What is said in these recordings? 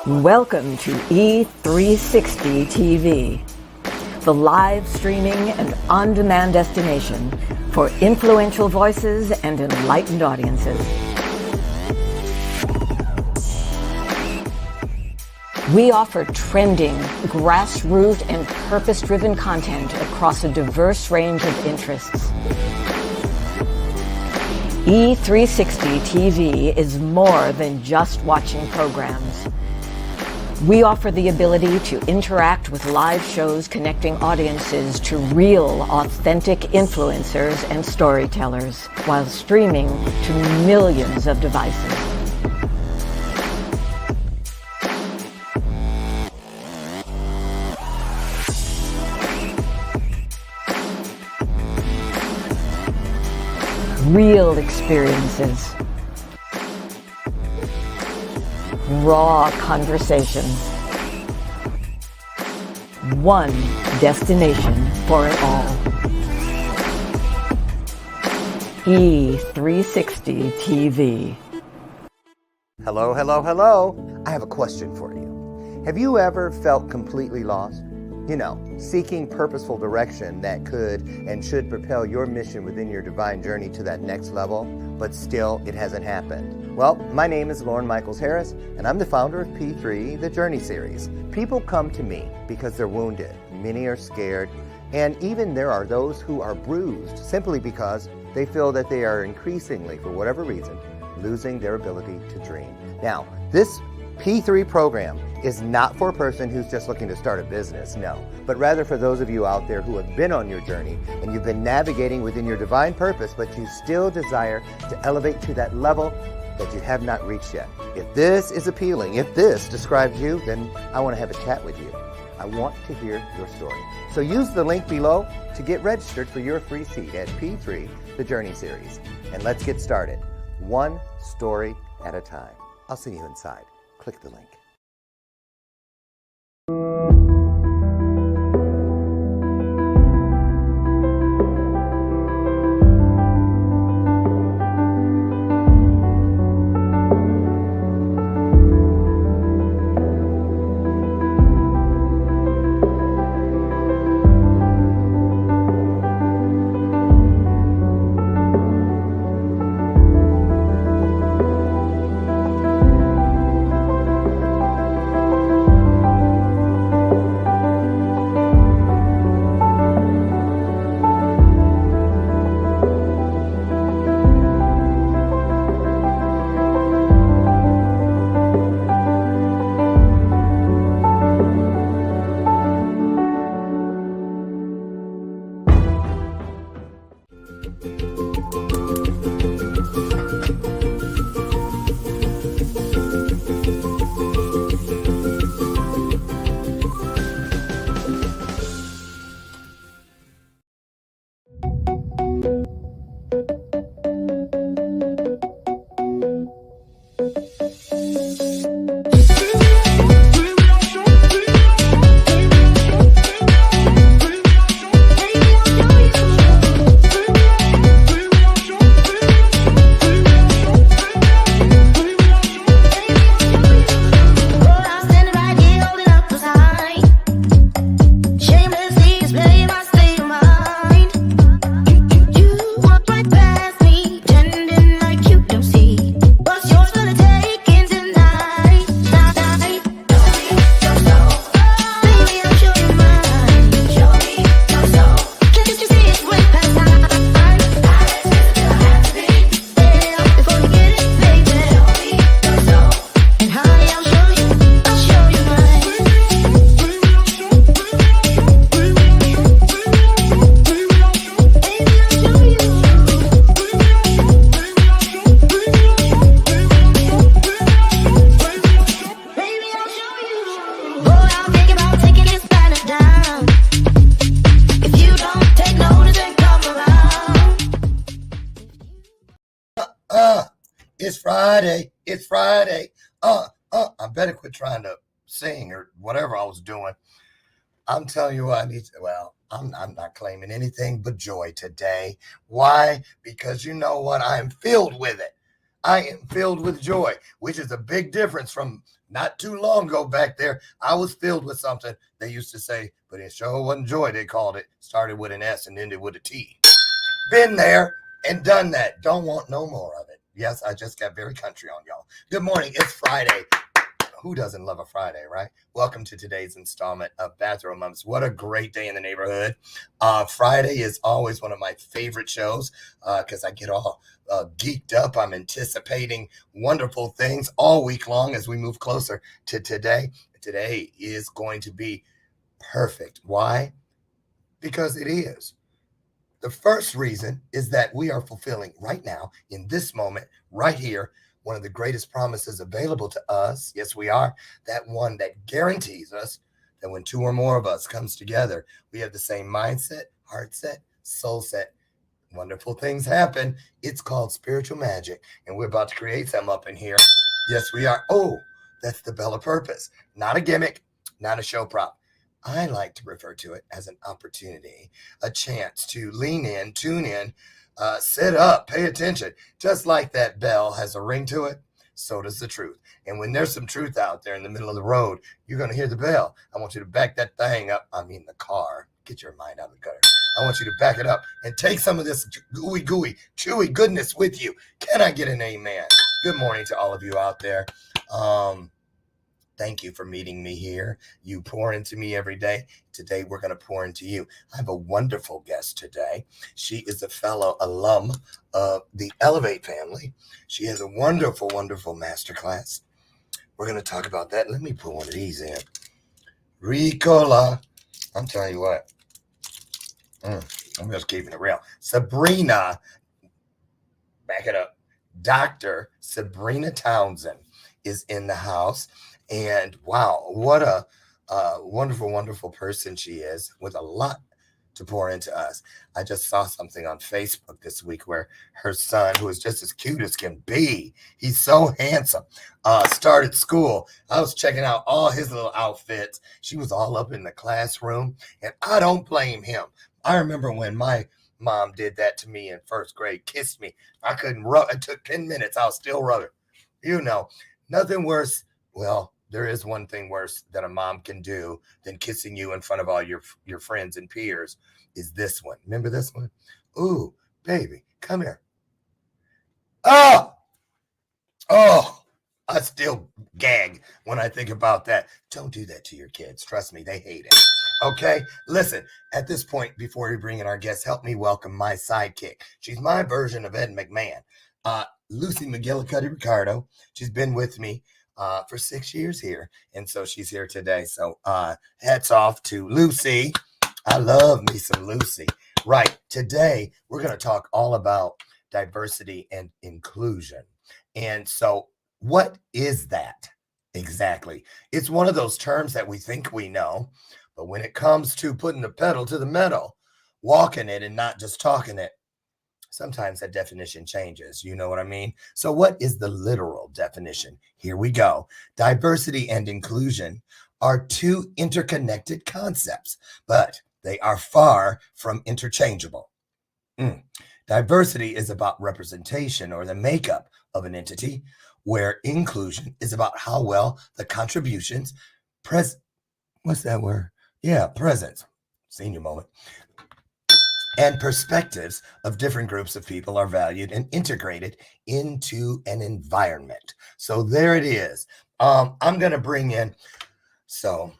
Welcome to E360 TV, the live streaming and on-demand destination for influential voices and enlightened audiences. We offer trending, grassroots, and purpose-driven content across a diverse range of interests. E360 TV is more than just watching programs. We offer the ability to interact with live shows connecting audiences to real, authentic influencers and storytellers while streaming to millions of devices. Real experiences. Raw conversations. One destination for it all. E360 TV. Hello, hello, hello. I have a question for you. Have you ever felt completely lost? You know, seeking purposeful direction that could and should propel your mission within your divine journey to that next level, but still it hasn't happened. Well, my name is Lauren Michaels Harris, and I'm the founder of P3, the Journey Series. People come to me because they're wounded. Many are scared, and even there are those who are bruised simply because they feel that they are increasingly, for whatever reason, losing their ability to dream. Now, this P3 program is not for a person who's just looking to start a business, no, but rather for those of you out there who have been on your journey and you've been navigating within your divine purpose, but you still desire to elevate to that level that you have not reached yet. If this is appealing, if this describes you, then I want to have a chat with you. I want to hear your story. So use the link below to get registered for your free seat at P3, the Journey Series. And let's get started, one story at a time. I'll see you inside. Click the link. It's Friday. I better quit trying to sing or whatever I was doing. I'm telling you what I need to, well, I'm not claiming anything but joy today. Why? Because you know what? I am filled with it. I am filled with joy, which is a big difference from not too long ago back there, I was filled with something they used to say, but it sure wasn't joy, they called it. Started with an S and ended with a T. Been there and done that. Don't want no more of it. Yes, I just got very country on y'all. Good morning. It's Friday. Who doesn't love a Friday, right? Welcome to today's installment of Bathrobe Moments. What a great day in the neighborhood. Friday is always one of my favorite shows because I get all geeked up. I'm anticipating wonderful things all week long as we move closer to today. Today is going to be perfect. Why? Because it is. The first reason is that we are fulfilling right now, in this moment, right here, one of the greatest promises available to us. Yes, we are. That one that guarantees us that when two or more of us comes together, we have the same mindset, heart set, soul set. Wonderful things happen. It's called spiritual magic. And we're about to create some up in here. Yes, we are. Oh, that's the bell of purpose. Not a gimmick, not a show prop. I like to refer to it as an opportunity, a chance to lean in, tune in, sit up, pay attention. Just like that bell has a ring to it, so does the truth. And when there's some truth out there in the middle of the road, you're going to hear the bell. I want you to back that thing up. I mean, the car. Get your mind out of the gutter. I want you to back it up and take some of this gooey, chewy goodness with you. Can I get an amen? Good morning to all of you out there. Thank you for meeting me here. You pour into me every day. Today, we're going to pour into you. I have a wonderful guest today. She is a fellow alum of the Elevate family. She has a wonderful, wonderful masterclass. We're going to talk about that. Let me put one of these in. Ricola. I'm telling you what. I'm just keeping it real. Sabrina, back it up. Dr. Sabrina Townsend is in the house. And wow, what a wonderful, wonderful person she is with a lot to pour into us. I just saw something on Facebook this week where her son, who is just as cute as can be, he's so handsome, started school. I was checking out all his little outfits. She was all up in the classroom, and I don't blame him. I remember when my mom did that to me in first grade, kissed me. I couldn't rub. It took 10 minutes. I was still rubbing. You know, nothing worse. Well, there is one thing worse that a mom can do than kissing you in front of all your friends and peers is this one. Remember this one? Ooh, baby, come here. Oh, I still gag when I think about that. Don't do that to your kids. Trust me, they hate it. Okay, listen, at this point, before we bring in our guest, help me welcome my sidekick. She's my version of Ed McMahon. Lucy McGillicuddy Ricardo. She's been with me for 6 years here. And so she's here today. So hats off to Lucy. I love me some Lucy. Right. Today, we're going to talk all about diversity and inclusion. And so what is that exactly? It's one of those terms that we think we know. But when it comes to putting the pedal to the metal, walking it and not just talking it, sometimes that definition changes. You know what I mean? So what is the literal definition? Here we go. Diversity and inclusion are two interconnected concepts, but they are far from interchangeable. Diversity is about representation or the makeup of an entity, where inclusion is about how well the contributions, what's that word? Yeah, presence, senior moment, and perspectives of different groups of people are valued and integrated into an environment. So there it is. I'm going to bring in, so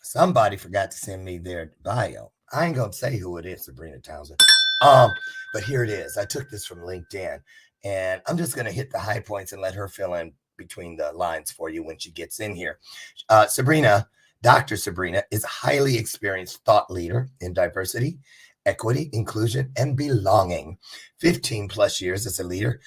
somebody forgot to send me their bio. I ain't going to say who it is, Sabrina Townsend. But here it is. I took this from LinkedIn, and I'm just going to hit the high points and let her fill in between the lines for you when she gets in here. Dr. Sabrina is a highly experienced thought leader in diversity, equity, inclusion, and belonging. 15 plus years as a leader.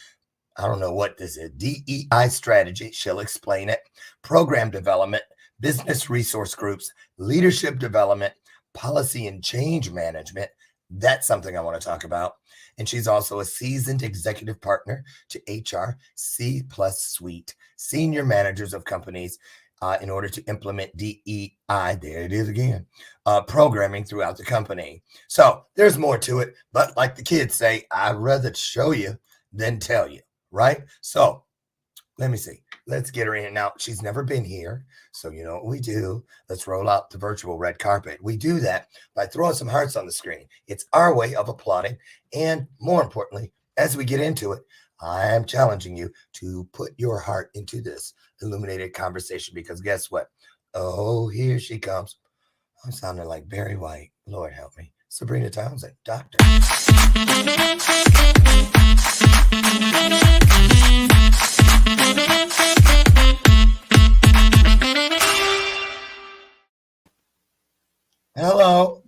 I don't know what this is. DEI strategy. She'll explain it. Program development, business resource groups, leadership development, policy and change management. That's something I want to talk about. And she's also a seasoned executive partner to HR C+ suite, senior managers of companies in order to implement DEI, there it is again, programming throughout the company. So there's more to it, but like the kids say, I'd rather show you than tell you, right? So Let me see. Let's get her in. Now, she's never been here. So, you know what we do? Let's roll out the virtual red carpet. We do that by throwing some hearts on the screen. It's our way of applauding. And more importantly, as we get into it, I am challenging you to put your heart into this illuminated conversation because guess what? Oh, here she comes. I'm sounding like Barry White. Lord help me. Sabrina Townsend, doctor. Hello.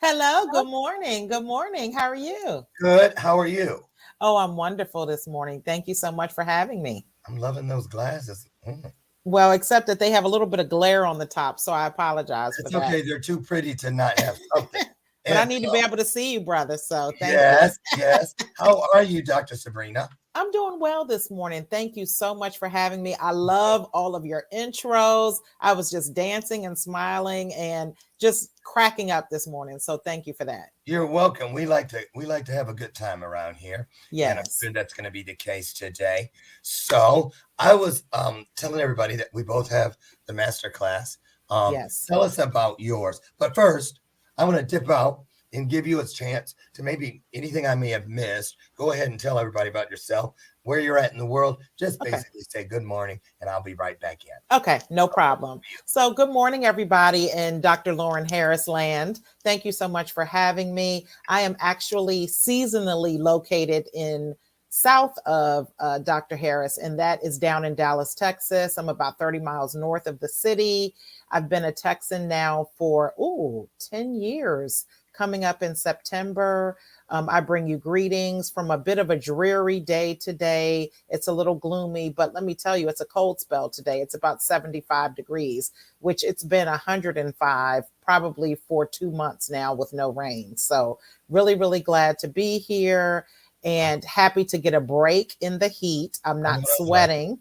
Hello, good morning. Good morning. How are you? Good. How are you? Oh, I'm wonderful this morning. Thank you so much for having me. I'm loving those glasses. Well, except that they have a little bit of glare on the top, so I apologize for It's that. okay. They're too pretty to not have something. But I need to be able to see you, brother. So thank you. Yes. How are you, Dr. Sabrina? I'm doing well this morning. Thank you so much for having me. I love all of your intros. I was just dancing and smiling and just cracking up this morning. So thank you for that. You're welcome. We like to have a good time around here. Yes. And I'm sure that's going to be the case today. So I was telling everybody that we both have the master class. Yes. Tell us about yours. But first, I want to dip out and give you a chance to maybe anything I may have missed. Go ahead and tell everybody about yourself, where you're at in the world. Just basically say good morning, and I'll be right back in. Okay, no problem. So good morning, everybody in Dr. Lauren Harris land. Thank you so much for having me. I am actually seasonally located in south of Dr. Harris, and that is down in Dallas, Texas. I'm about 30 miles north of the city. I've been a Texan now for 10 years. Coming up in September. I bring you greetings from a bit of a dreary day today. It's a little gloomy, but let me tell you, it's a cold spell today. It's about 75 degrees, which it's been 105 probably for 2 months now with no rain. So really, really glad to be here and happy to get a break in the heat. I'm not sweating.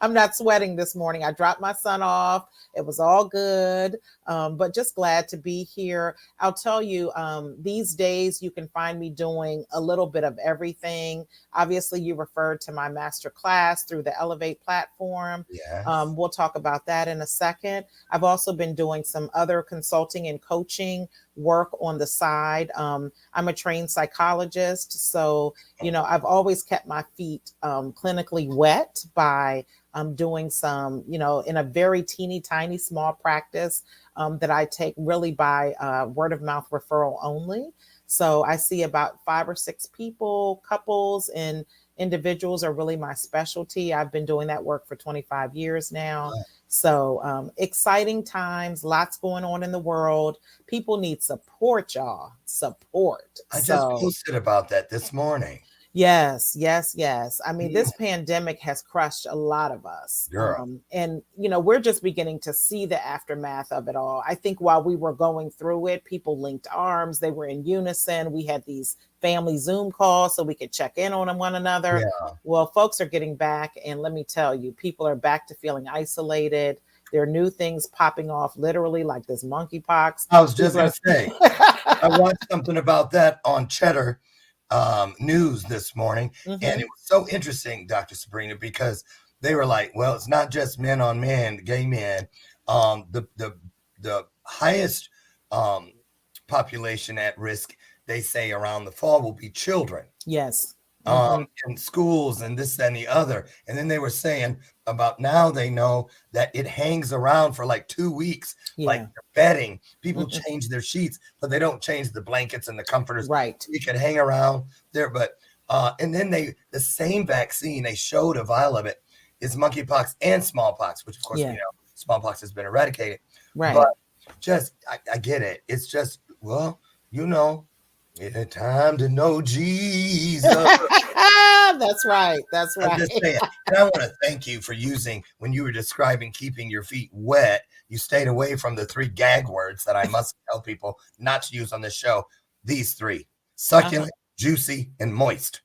I'm not sweating this morning. I dropped my son off. It was all good, but just glad to be here. I'll tell you, these days you can find me doing a little bit of everything. Obviously, you referred to my master class through the Elevate platform. Yes. We'll talk about that in a second. I've also been doing some other consulting and coaching work on the side. I'm a trained psychologist, so I've always kept my feet clinically wet by doing some, in a very teeny tiny small practice that I take really by word of mouth referral only. So I see about 5 or 6 people, couples, and individuals are really my specialty. I've been doing that work for 25 years now. Wow. So exciting times, lots going on in the world. People need support, y'all. Support. I just posted about that this morning. Yes. I mean, this pandemic has crushed a lot of us. And, we're just beginning to see the aftermath of it all. I think while we were going through it, people linked arms. They were in unison. We had these family Zoom calls so we could check in on one another. Yeah. Well, folks are getting back. And let me tell you, people are back to feeling isolated. There are new things popping off, literally, like this monkeypox. I was just going to say, I watched something about that on Cheddar news this morning, and it was so interesting, Dr. Sabrina, because they were like, well, it's not just men on men, gay men. The highest population at risk, they say, around the fall will be children. Yes. In schools and this and the other. And then they were saying about now they know that it hangs around for like 2 weeks, like bedding. People change their sheets, but they don't change the blankets and the comforters. Right. You can hang around there, but and then the same vaccine, they showed a vial of it, is monkeypox and smallpox, which of course we know smallpox has been eradicated. Right. But just I get it. It's just, well, it's time to know Jesus. That's right. I'm just saying. And I want to thank you for using, when you were describing keeping your feet wet, you stayed away from the 3 gag words that I must tell people not to use on this show. These 3: succulent, juicy, and moist.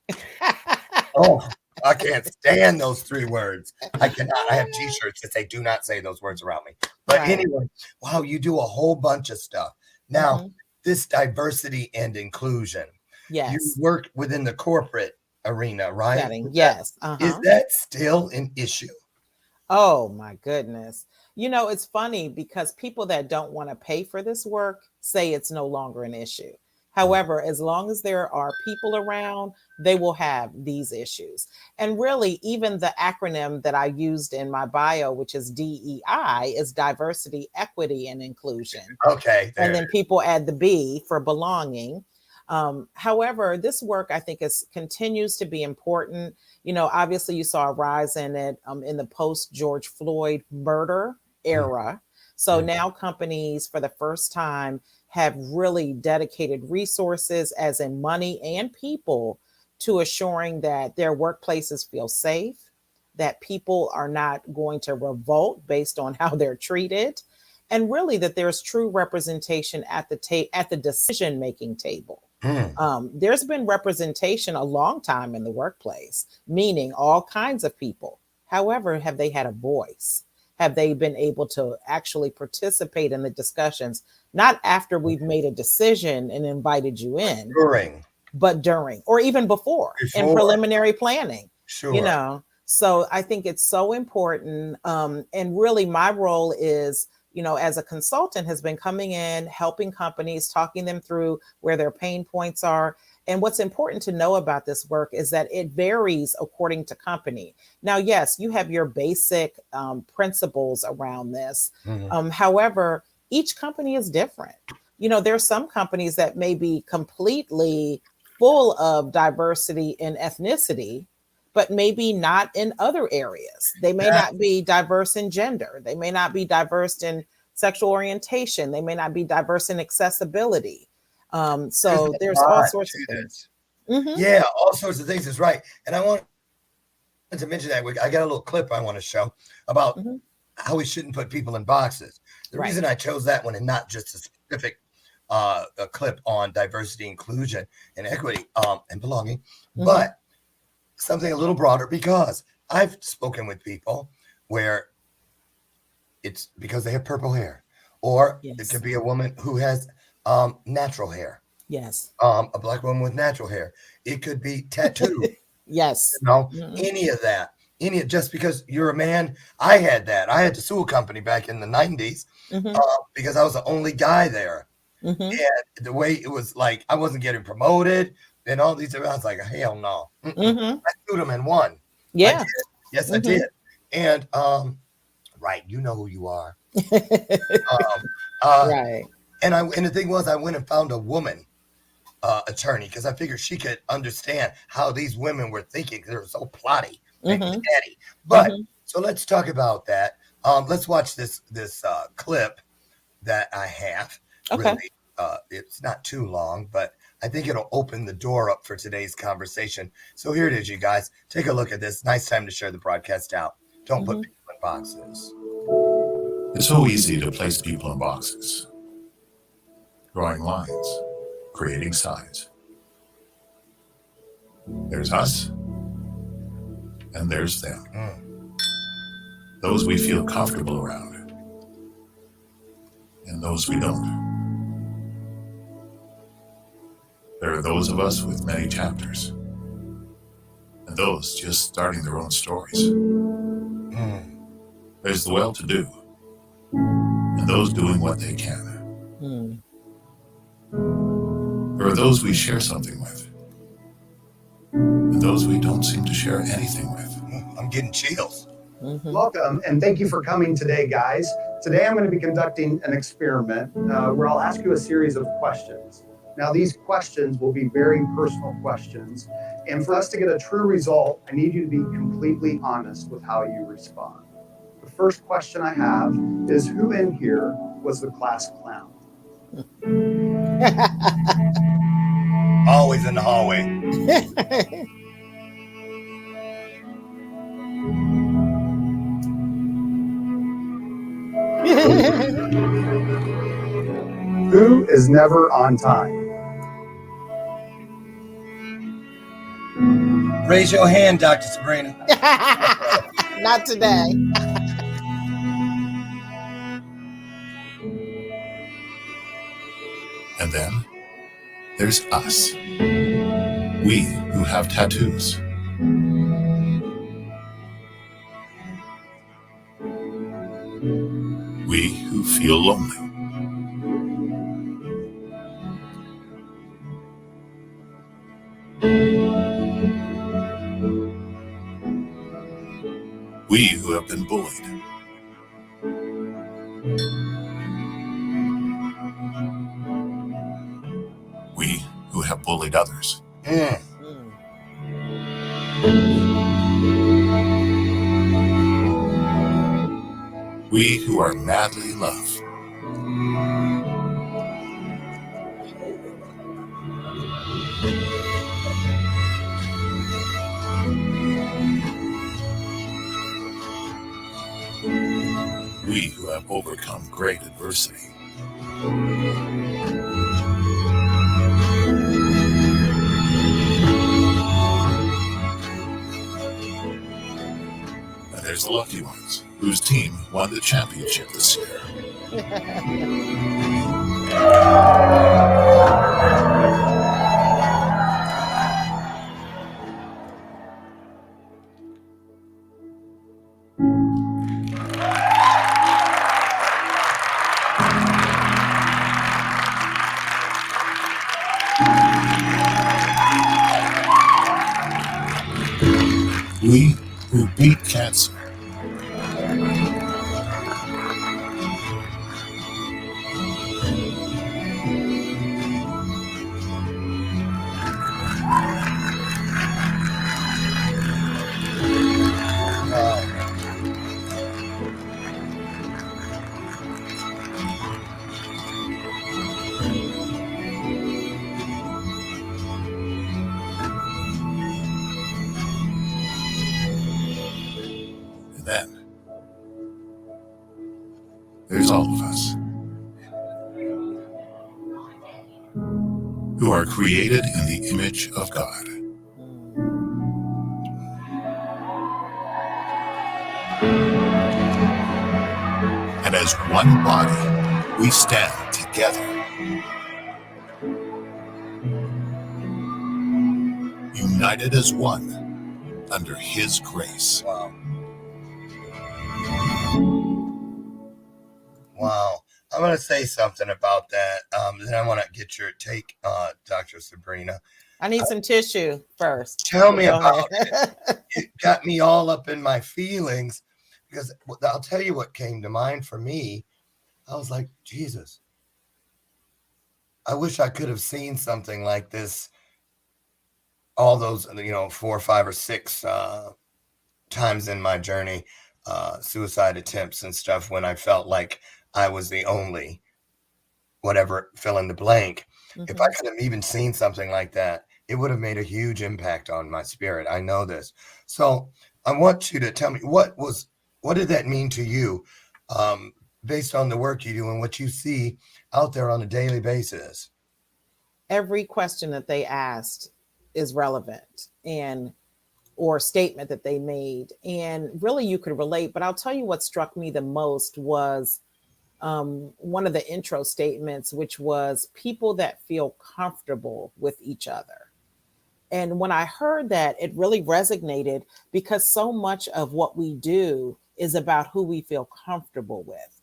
Oh, I can't stand those 3 words. I cannot. I have t-shirts that say, do not say those words around me. But anyway, wow, you do a whole bunch of stuff. Now, this diversity and inclusion. Yes. You work within the corporate arena, right? setting. Yes. Is that still an issue? Oh my goodness. It's funny because people that don't want to pay for this work say it's no longer an issue. However, as long as there are people around, they will have these issues. And really, even the acronym that I used in my bio, which is DEI, is diversity, equity, and inclusion. Okay. And then people add the B for belonging. However, this work I think continues to be important. Obviously you saw a rise in it in the post George Floyd murder era. So now companies for the first time have really dedicated resources, as in money and people, to assuring that their workplaces feel safe, that people are not going to revolt based on how they're treated, and really that there's true representation at the decision-making table. There's been representation a long time in the workplace, meaning all kinds of people. However, have they had a voice? Have they been able to actually participate in the discussions, not after we've made a decision and invited you in, but during, or even before. In preliminary planning? Sure. So I think it's so important. And really my role is, as a consultant, has been coming in, helping companies, talking them through where their pain points are. And what's important to know about this work is that it varies according to company. Now, yes, you have your basic principles around this. However, each company is different. There's some companies that may be completely full of diversity in ethnicity, but maybe not in other areas. They may not be diverse in gender. They may not be diverse in sexual orientation. They may not be diverse in accessibility. So there's all sorts of things. Yeah, all sorts of things is right. And I want to mention that I got a little clip I want to show about how we shouldn't put people in boxes. The reason I chose that one and not just a specific a clip on diversity, inclusion, and equity and belonging, but something a little broader, because I've spoken with people where it's because they have purple hair, or it could be a woman who has natural hair. Yes. A black woman with natural hair. It could be tattoo. Yes. Any of that. Just because you're a man. I had that. I had to sue a company back in the 90s because I was the only guy there. And the way it was, like, I wasn't getting promoted and all these. I was like, hell no. I sued them and won. Yeah. Yes, I did. And right, you know who you are. Right. And the thing was, I went and found a woman attorney because I figured she could understand how these women were thinking. They were so plotty and catty. But so let's talk about that. Let's watch this clip that I have. Okay. Really, it's not too long, but I think it'll open the door up for today's conversation. So here it is, you guys. Take a look at this. Nice time to share the broadcast out. Don't put people in boxes. It's so easy to place people in boxes. Drawing lines, creating signs. There's us, and there's them. Those we feel comfortable around, and those we don't. There are those of us with many chapters, and those just starting their own stories. There's the well-to-do, and those doing what they can. There are those we share something with, and those we don't seem to share anything with. I'm getting chills. Welcome, and thank you for coming today, guys. Today I'm going to be conducting an experiment where I'll ask you a series of questions. Now, these questions will be very personal questions, and for us to get a true result, I need you to be completely honest with how you respond. The first question I have is, who in here was the class clown? Always in the hallway. Who is never on time? Raise your hand, Dr. Sabrina. Not today. And then there's us. We who have tattoos. We who feel lonely. We who have been bullied. We who have bullied others. We who are madly in love. We who have overcome great adversity. And there's the lucky ones whose team won the championship this year. We who beat cancer. And then there's all of us who are created in the image of God. And as one body, we stand together, united as one under His grace. Wow. Wow. I'm going to say something about that. Then I want to get your take, Dr. Sabrina. I need some tissue first. Tell me Go about ahead. it. It got me all up in my feelings because I'll tell you what came to mind for me. I was like, Jesus, I wish I could have seen something like this all those, 4, 5, or 6 times in my journey, suicide attempts and stuff, when I felt like I was the only whatever, fill in the blank. If I could have even seen something like that, it would have made a huge impact on my spirit. I know this. So I want you to tell me, what did that mean to you, based on the work you do and what you see out there on a daily basis? Every question that they asked is relevant, and or statement that they made, and really you could relate. But I'll tell you what struck me the most was one of the intro statements, which was people that feel comfortable with each other. And when I heard that, it really resonated, because so much of what we do is about who we feel comfortable with.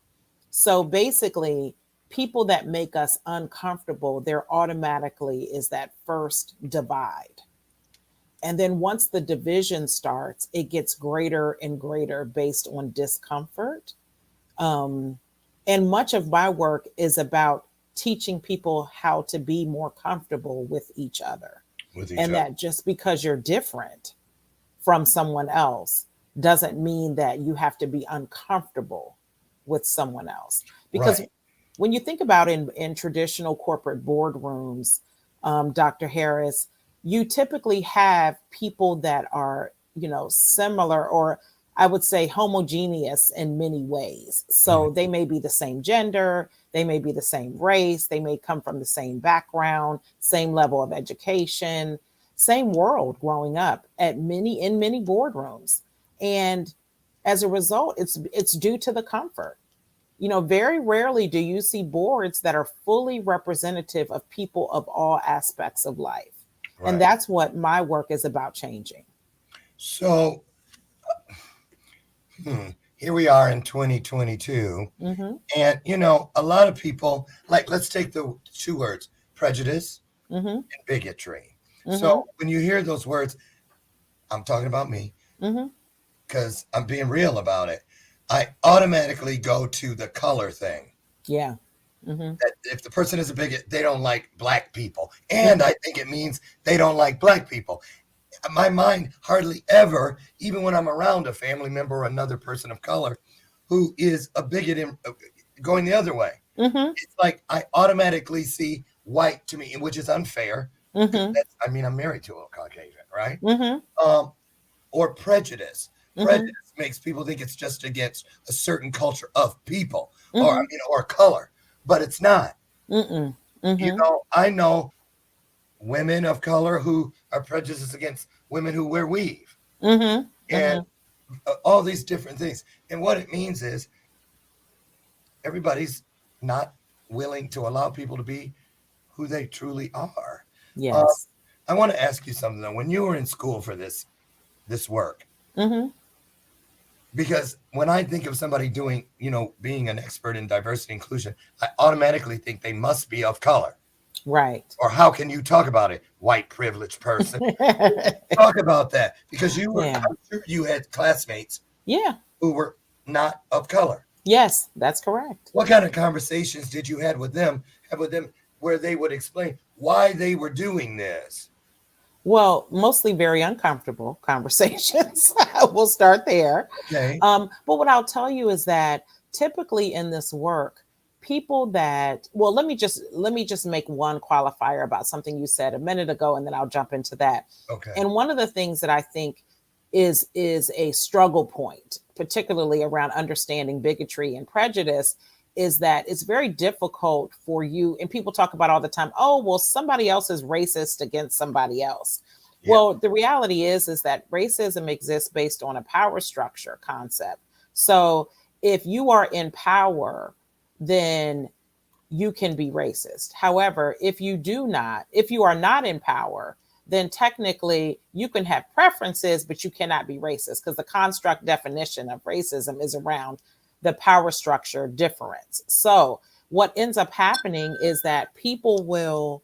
So basically, people that make us uncomfortable, there automatically is that first divide. And then once the division starts, it gets greater and greater based on discomfort. And much of my work is about teaching people how to be more comfortable with each other. That just because you're different from someone else doesn't mean that you have to be uncomfortable with someone else. Because when you think about in traditional corporate boardrooms, Dr. Harris, you typically have people that are, similar, or I would say homogeneous in many ways. So they may be the same gender, they may be the same race, they may come from the same background, same level of education, same world growing up in many boardrooms. And as a result, it's due to the comfort. Very rarely do you see boards that are fully representative of people of all aspects of life. Right. And that's what my work is about changing. So here we are in 2022. Mm-hmm. And, you know, a lot of people, like, let's take the two words, prejudice Mm-hmm. and bigotry. Mm-hmm. So when you hear those words, I'm talking about me Mm-hmm. because I'm being real about it. I automatically go to the color thing. Yeah. Mm-hmm. That if the person is a bigot, they don't like black people. And I think it means they don't like black people. My mind hardly ever, even when I'm around a family member or another person of color who is a bigot in, going the other way. Mm-hmm. It's like I automatically see white to me, which is unfair. Mm-hmm. I mean, I'm married to a Caucasian, right? Mm-hmm. Or prejudice. Mm-hmm. Prejudice makes people think it's just against a certain culture of people Mm-hmm. or color, but it's not. Mm-mm. Mm-hmm. You know, I know women of color who are prejudiced against women who wear weave Mm-hmm. and all these different things. And what it means is everybody's not willing to allow people to be who they truly are. Yes. I want to ask you something though. When you were in school for this work, Mm-hmm. because when I think of somebody doing, you know, being an expert in diversity and inclusion, I automatically think they must be of color. Right. Or how can you talk about it? White privileged person. Talk about that because you were, Yeah. I'm sure you had classmates Yeah. who were not of color. Yes, that's correct. What kind of conversations did you have with them where they would explain why they were doing this? Well, mostly very uncomfortable conversations. We'll start there. Okay. But what I'll tell you is that typically in this work, people that, well, let me just make one qualifier about something you said a minute ago, and then I'll jump into that. Okay. And one of the things that I think is a struggle point, particularly around understanding bigotry and prejudice, is that it's very difficult for you. And people talk about all the time, oh, well, somebody else is racist against somebody else. Yeah. Well, the reality is that racism exists based on a power structure concept. So if you are in power, then you can be racist. However, if you are not in power, then technically you can have preferences, but you cannot be racist because the construct definition of racism is around the power structure difference. So what ends up happening is that people will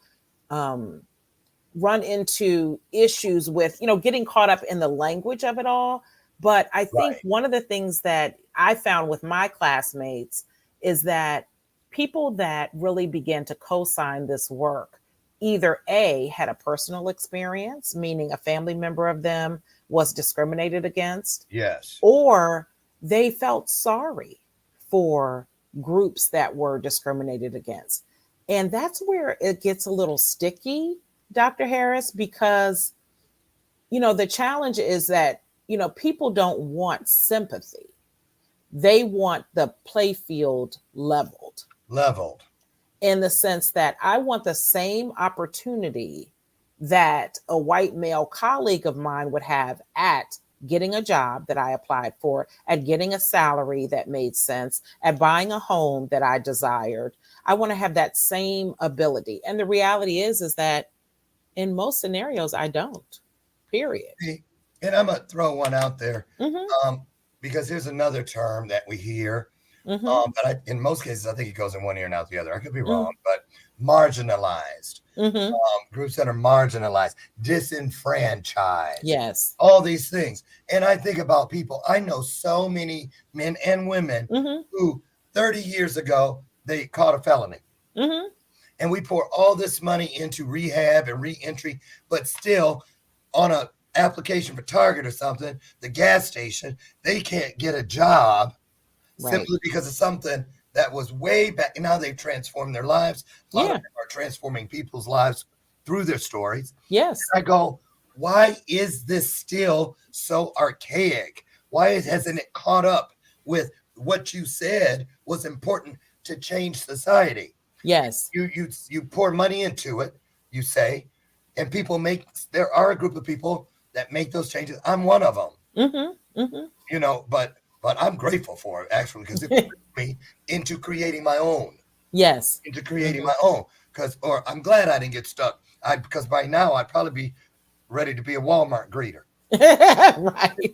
run into issues with, getting caught up in the language of it all. But I think one of the things that I found with my classmates is that people that really began to co-sign this work either A, had a personal experience, meaning a family member of them was discriminated against. Yes. Or they felt sorry for groups that were discriminated against. And that's where it gets a little sticky, Dr. Harris, because, the challenge is that, people don't want sympathy. They want the playfield leveled. In the sense that I want the same opportunity that a white male colleague of mine would have at getting a job that I applied for, at getting a salary that made sense, at buying a home that I desired. I want to have that same ability. And the reality is that in most scenarios, I don't, period. And I'm going to throw one out there Mm-hmm. Because here's another term that we hear. Mm-hmm. But in most cases, I think it goes in one ear and out the other. I could be wrong, but marginalized. Mm-hmm. Groups that are marginalized, disenfranchised. Yes. All these things. And I think about people. I know so many men and women who 30 years ago, they caught a felony. Mm-hmm. And we pour all this money into rehab and reentry, but still on a application for Target or something, the gas station, they can't get a job simply because of something that was way back. And now they've transformed their lives. A lot of them are transforming people's lives through their stories. Yes. And I go, why is this still so archaic? Why hasn't it caught up with what you said was important to change society? Yes. You pour money into it, you say, and there are a group of people that make those changes. I'm one of them. Mm-hmm. Mm-hmm. But I'm grateful for it actually because it pushed me into creating my own. Yes. Into creating my own. Or I'm glad I didn't get stuck because by now I'd probably be ready to be a Walmart greeter. Right.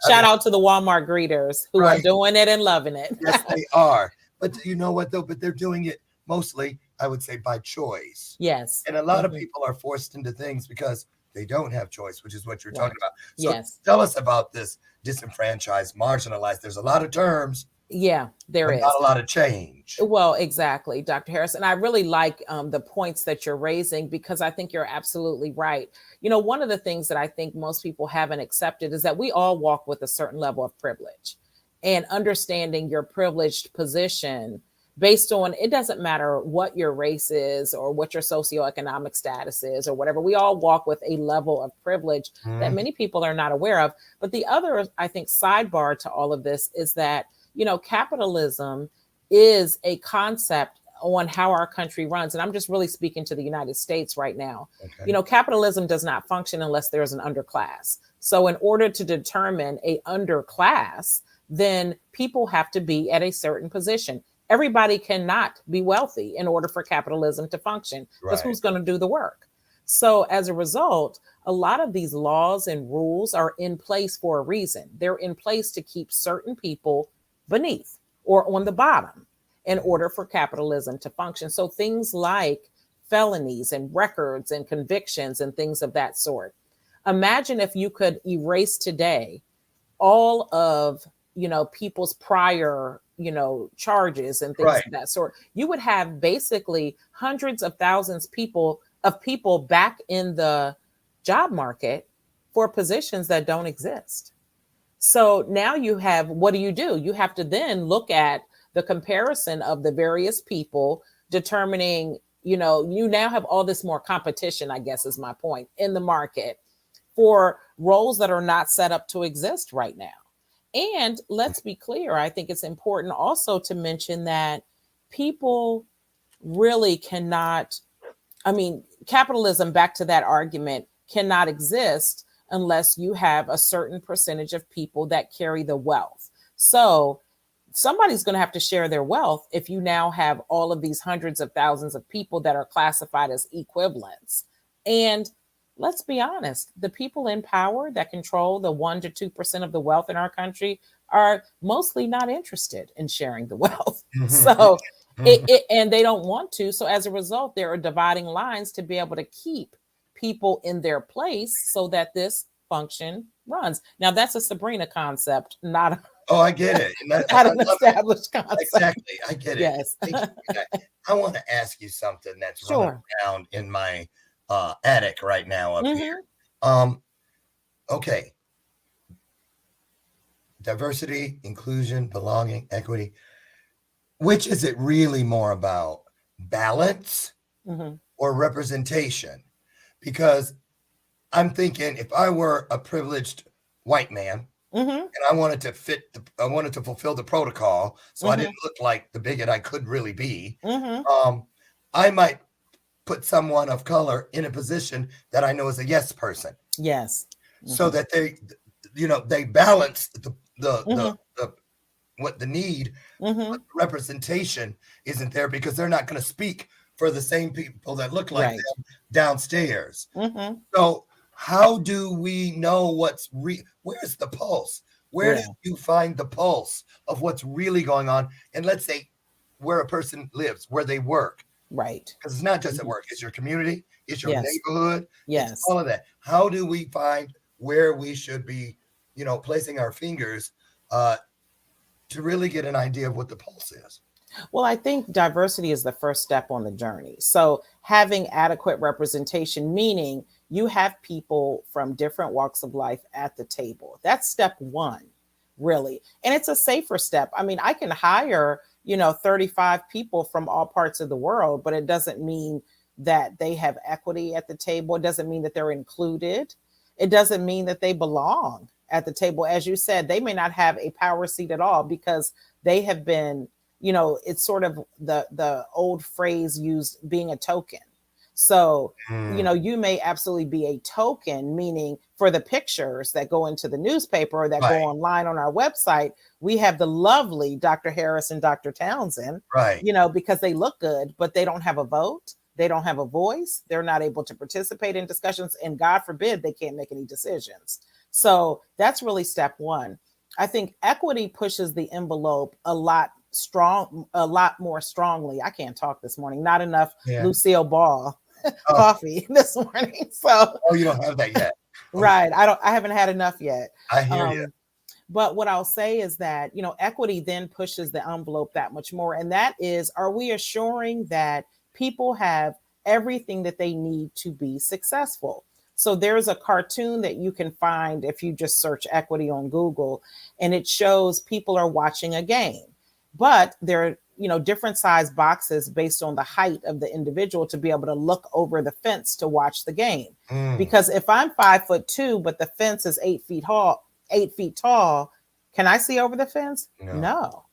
Shout out to the Walmart greeters who are Right. doing it and loving it. Yes, they are. But you know what, though? But they're doing it mostly, I would say, by choice. Yes. And a lot of people are forced into things because they don't have choice, which is what you're talking about. So Yes. tell us about this disenfranchised, marginalized. There's a lot of terms. Yeah, there but is. not a lot of change. Well, exactly, Dr. Harris. And I really like the points that you're raising, because I think you're absolutely right. You know, one of the things that I think most people haven't accepted is that we all walk with a certain level of privilege, and understanding your privileged position based on, it doesn't matter what your race is or what your socioeconomic status is or whatever. We all walk with a level of privilege that many people are not aware of. But the other, I think, sidebar to all of this is that, you know, capitalism is a concept on how our country runs. And I'm just really speaking to the United States right now. Okay. You know, capitalism does not function unless there's an underclass. So in order to determine a underclass, then people have to be at a certain position. Everybody cannot be wealthy in order for capitalism to function, because who's going to do the work? So as a result, a lot of these laws and rules are in place for a reason. They're in place to keep certain people beneath or on the bottom in order for capitalism to function. So things like felonies and records and convictions and things of that sort. Imagine if you could erase today all of, you know, people's prior, you know, charges and things of that sort. You would have basically hundreds of thousands of people back in the job market for positions that don't exist. So now you have, what do? You have to then look at the comparison of the various people, determining, you know, you now have all this more competition, I guess is my point, in the market for roles that are not set up to exist right now. And let's be clear, I think it's important also to mention that people really cannot, I mean, capitalism, back to that argument, cannot exist unless you have a certain percentage of people that carry the wealth. So somebody's going to have to share their wealth if you now have all of these hundreds of thousands of people that are classified as equivalents. And let's be honest, the people in power that control the 1% to 2% of the wealth in our country are mostly not interested in sharing the wealth. So and they don't want to. So as a result, there are dividing lines to be able to keep people in their place so that this function runs. Now that's a Sabrina concept, not I get it. Not an established concept. Exactly. I get it. Yes. I want to ask you something that's running around in my attic right now up here. Okay. Diversity, inclusion, belonging, equity. Which is it really more about? Balance or representation? Because I'm thinking, if I were a privileged white man and I wanted to fulfill the protocol, so I didn't look like the bigot I could really be, I might put someone of color in a position that I know is a yes person. Yes. So that they, you know, they balance the what the need, but the representation isn't there because they're not going to speak for the same people that look like them downstairs. So how do we know what's where's the pulse? Where do you find the pulse of what's really going on? And let's say where a person lives, where they work. Right. Because it's not just at work, it's your community, it's your neighborhood, it's all of that. How do we find where we should be, you know, placing our fingers to really get an idea of what the pulse is? Well, I think diversity is the first step on the journey. So having adequate representation, meaning you have people from different walks of life at the table. That's step one, really. And it's a safer step. I mean, I can hire, you know, 35 people from all parts of the world, but it doesn't mean that they have equity at the table. It doesn't mean that they're included. It doesn't mean that they belong at the table. As you said, they may not have a power seat at all because they have been, you know, it's sort of the old phrase used, being a token. So, you know, you may absolutely be a token, meaning for the pictures that go into the newspaper or that go online on our website, we have the lovely Dr. Harris and Dr. Townsend, you know, because they look good, but they don't have a vote. they don't have a voice, they're not able to participate in discussions, and God forbid they can't make any decisions. So that's really step one. I think equity pushes the envelope a lot more strongly. I can't talk this morning. Not enough Lucille Ball coffee this morning. So you don't have that yet. Right. I haven't had enough yet. I hear you. But what I'll say is that, equity then pushes the envelope that much more. And that is, are we assuring that people have everything that they need to be successful? So there's a cartoon that you can find if you just search equity on Google, and it shows people are watching a game, but they're, different size boxes based on the height of the individual to be able to look over the fence to watch the game. Because if I'm 5'2", but the fence is 8 feet tall, can I see over the fence? No.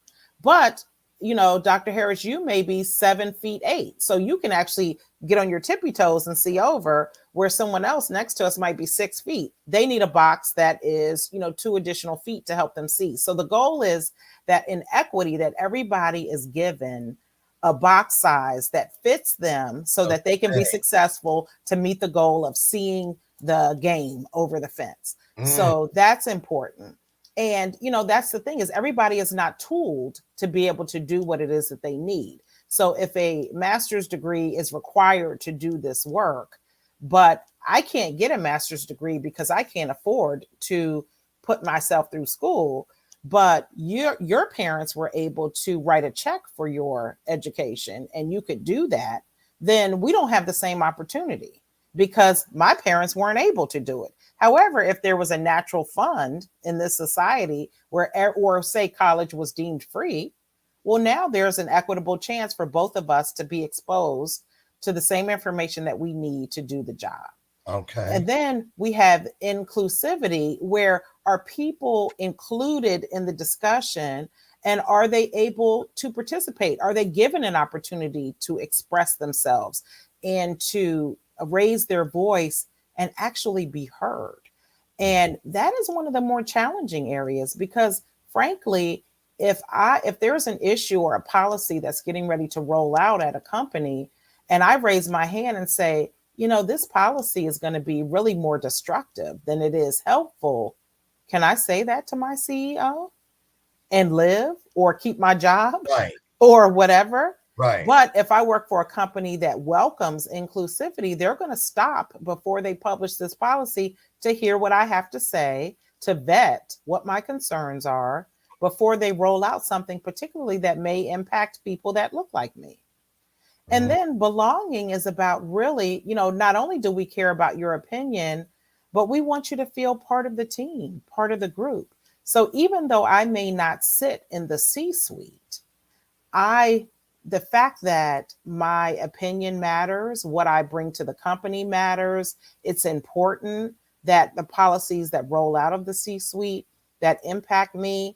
But, Dr. Harris, you may be 7'8". So you can actually get on your tippy toes and see over, where someone else next to us might be 6 feet. They need a box that is, 2 additional feet to help them see. So the goal is that in equity, that everybody is given a box size that fits them so that they can be successful to meet the goal of seeing the game over the fence. So that's important. And, that's the thing, is everybody is not tooled to be able to do what it is that they need. So if a master's degree is required to do this work, but I can't get a master's degree because I can't afford to put myself through school, but your parents were able to write a check for your education and you could do that, then we don't have the same opportunity because my parents weren't able to do it. However, if there was a natural fund in this society or say college was deemed free, well, now there's an equitable chance for both of us to be exposed to the same information that we need to do the job. Okay. And then we have inclusivity, where are people included in the discussion and are they able to participate? Are they given an opportunity to express themselves and to raise their voice and actually be heard? And that is one of the more challenging areas because, frankly, if there's an issue or a policy that's getting ready to roll out at a company, and I raise my hand and say, this policy is going to be really more destructive than it is helpful, can I say that to my CEO and live or keep my job or whatever? Right. But if I work for a company that welcomes inclusivity, they're going to stop before they publish this policy to hear what I have to say, to vet what my concerns are before they roll out something particularly that may impact people that look like me. And then belonging is about really, not only do we care about your opinion, but we want you to feel part of the team, part of the group. So even though I may not sit in the C-suite, the fact that my opinion matters, what I bring to the company matters, it's important that the policies that roll out of the C-suite that impact me,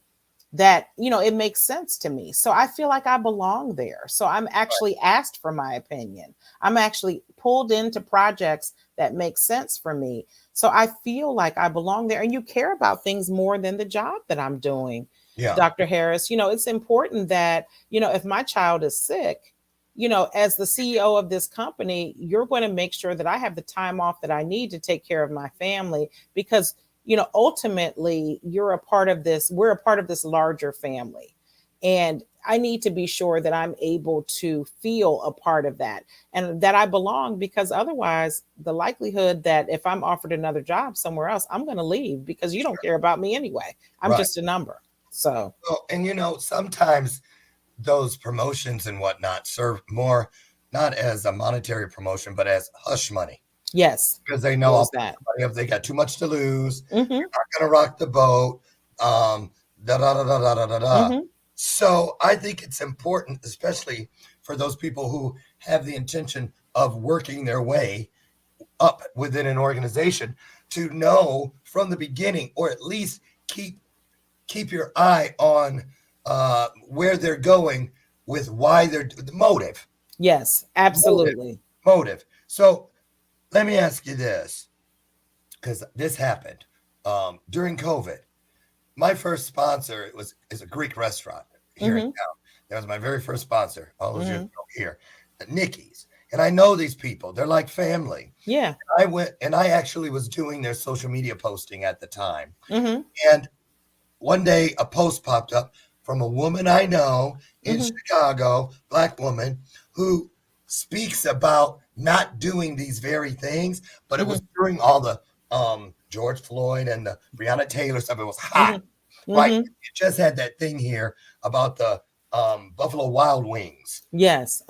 that, it makes sense to me. So I feel like I belong there. So I'm actually asked for my opinion. I'm actually pulled into projects that make sense for me. So I feel like I belong there, and you care about things more than the job that I'm doing. Yeah. Dr. Harris, it's important that, if my child is sick, as the CEO of this company, you're going to make sure that I have the time off that I need to take care of my family because, ultimately we're a part of this larger family. And I need to be sure that I'm able to feel a part of that and that I belong, because otherwise the likelihood that if I'm offered another job somewhere else, I'm going to leave because you don't care about me anyway. I'm just a number. So, and sometimes those promotions and whatnot serve more, not as a monetary promotion, but as hush money. Yes. Because they know that if they got too much to lose, they're not going to rock the boat. So I think it's important, especially for those people who have the intention of working their way up within an organization, to know from the beginning, or at least keep your eye on where they're going with why they're the motive. Yes, absolutely. Motive. So let me ask you this, because this happened during COVID. My first sponsor is a Greek restaurant here in town. That was my very first sponsor all those years ago here at Nikki's. And I know these people. They're like family. Yeah. I went and I actually was doing their social media posting at the time. Mm-hmm. And one day a post popped up from a woman I know in Chicago, Black woman, who speaks about not doing these very things, but it was during all the George Floyd and the Breonna Taylor stuff. It was hot, right? It just had that thing here about the Buffalo Wild Wings. Yes.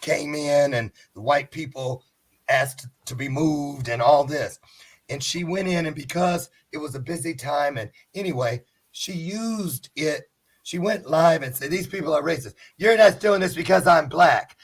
Came in and the white people asked to be moved and all this. And she went in, and because it was a busy time, and anyway, she used it. She went live and said, these people are racist. You're not doing this because I'm Black.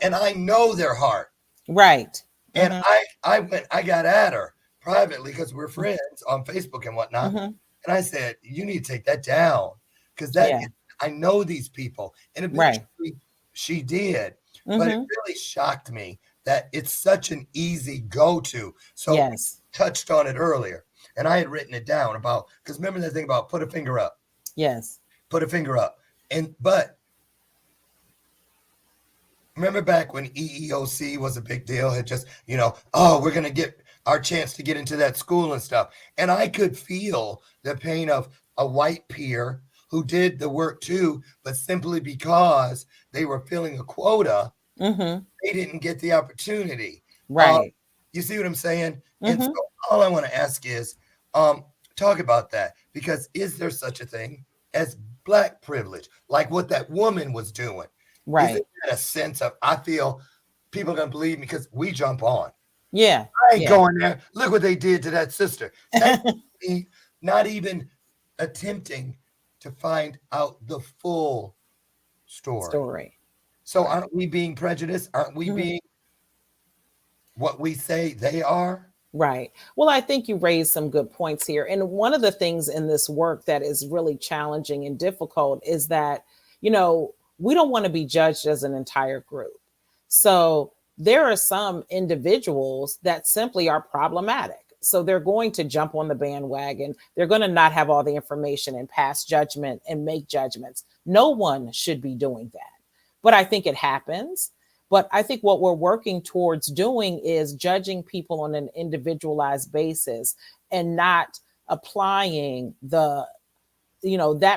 And I know their heart. Right. And I got at her privately because we're friends on Facebook and whatnot. And I said, you need to take that down, because I know these people. And eventually she did. But it really shocked me that it's such an easy go-to. So we touched on it earlier, and I had written it down about, because remember that thing about put a finger up. Yes. Put a finger up. But remember back when EEOC was a big deal, had just, oh, we're going to get our chance to get into that school and stuff. And I could feel the pain of a white peer who did the work too, but simply because they were filling a quota, they didn't get the opportunity. Right. You see what I'm saying? And so all I want to ask is, talk about that, because is there such a thing as Black privilege, like what that woman was doing? Right. Is it a sense of, I feel people are going to believe me because we jump on. Yeah. I ain't going there. Look what they did to that sister. That's me not even attempting to find out the full story. So aren't we being prejudiced? Aren't we being what we say they are? Right. Well, I think you raised some good points here. And one of the things in this work that is really challenging and difficult is that, we don't want to be judged as an entire group. So there are some individuals that simply are problematic. So they're going to jump on the bandwagon. They're going to not have all the information and pass judgment and make judgments. No one should be doing that. But I think it happens. But I think what we're working towards doing is judging people on an individualized basis and not applying that